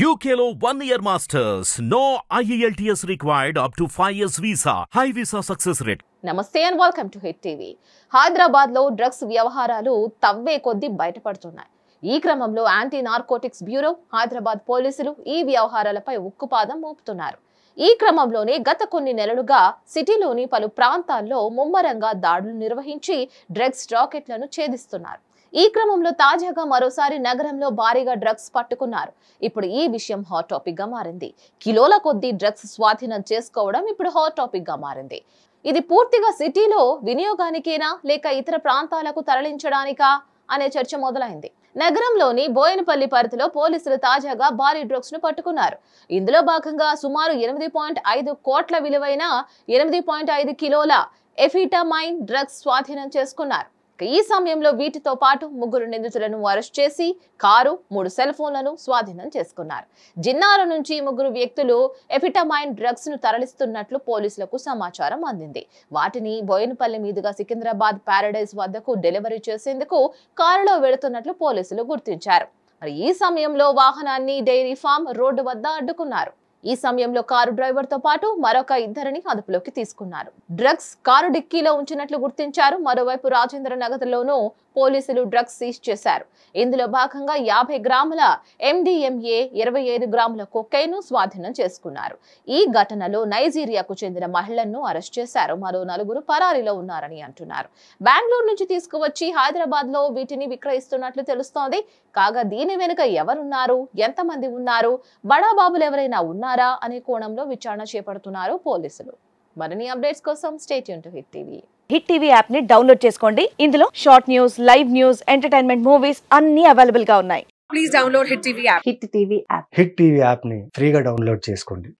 UKLO 1 year masters. No IELTS required up to 5 years visa. High visa success rate. నమస్తే and welcome to hit TV. Hyderabad లో drugs వ్యవహారాలు తవ్వే కొద్దీ బయటపడుతున్నాయి. ఈ క్రమంలో anti narcotics bureau, Hyderabad పోలీసులు ఈ వ్యవహారాలపై ఉక్కుపాదం మోపుతున్నారు. ఈ క్రమంలోనే గత కొన్ని నెలలుగా సిటీలోని పలు ప్రాంతాల్లో ముమ్మరంగా దాడులు నిర్వహించి డ్రగ్స్ రాకెట్లను ఛేదిస్తున్నారు. ఈ క్రమంలో తాజాగా మరోసారి నగరంలో భారీగా డ్రగ్స్ పట్టుకున్నారు. ఇప్పుడు ఈ విషయం హాట్ టాపిక్ గా మారింది. కిలోల కొద్దీ డ్రగ్స్ స్వాధీనం చేసుకోవడం ఇప్పుడు హాట్ టాపిక్ గా మారింది. ఇది పూర్తిగా సిటీలో వినియోగానికేనా లేక ఇతర ప్రాంతాలకు తరలించడానికా అనే చర్చ మొదలైంది. నగరంలోని బోయినపల్లి పరిధిలో పోలీసులు తాజాగా భారీ డ్రగ్స్ ను పట్టుకున్నారు. ఇందులో భాగంగా సుమారు 8.5 కోట్ల విలువైన 8.5 కిలోల ఎఫిటమైన్ డ్రగ్స్ స్వాధీనం చేసుకున్నారు. ఈ సమయంలో వీటితో పాటు 3 నిందితులను అరెస్ట్ చేసి కారు, 3 సెల్ ఫోన్లను స్వాధీనం చేసుకున్నారు. జిన్నారం నుంచి 3 వ్యక్తులు ఎఫిటమైన్ డ్రగ్స్ ను తరలిస్తున్నట్లు పోలీసులకు సమాచారం అందింది. వాటిని బోయినపల్లి మీదుగా సికింద్రాబాద్ ప్యారడైజ్ వద్దకు డెలివరీ చేసేందుకు కారులో వెళుతున్నట్లు పోలీసులు గుర్తించారు. మరి ఈ సమయంలో వాహనాన్ని డైరీ ఫామ్ రోడ్డు వద్ద అడ్డుకున్నారు. ఈ సమయంలో కారు డ్రైవర్ తో పాటు మరొక 2 అదుపులోకి తీసుకున్నారు. డ్రగ్స్ కారు డిక్కీలో ఉంచినట్లు గుర్తించారు. మరోవైపు రాజేంద్ర నగర్లోనూ పోలీసులు డ్రగ్స్ సీజ్ చేశారు. ఇందులో భాగంగా 50 గ్రాముల MDMA, 25 గ్రాముల కొకైన్ స్వాధీనం చేసుకున్నారు. ఈ ఘటనలో నైజీరియాకు చెందిన మహిళలను అరెస్ట్ చేశారు. మరో 4 పరారీలో ఉన్నారని అంటున్నారు. బెంగళూరు నుంచి తీసుకువచ్చి హైదరాబాద్ లో వీటిని విక్రయిస్తున్నట్లు తెలుస్తోంది. కాగా దీని వెనుక ఎవరున్నారు, ఎంతమంది ఉన్నారు, బడాబాబులు ఎవరైనా ఉన్నారా అనే కోణంలో విచారణ చేపడుతున్నారు పోలీసులు. మరిన్ని అప్డేట్స్ కోసం stay tune to hit TV. Hit TV app ని డౌన్లోడ్ చేసుకోండి. ఇందులో short news, live news, entertainment movies అన్ని అవైలబుల్ గా ఉన్నాయి. Please download Hit TV app. Hit TV app hit TV app ని ఫ్రీగా డౌన్లోడ్ చేసుకోండి.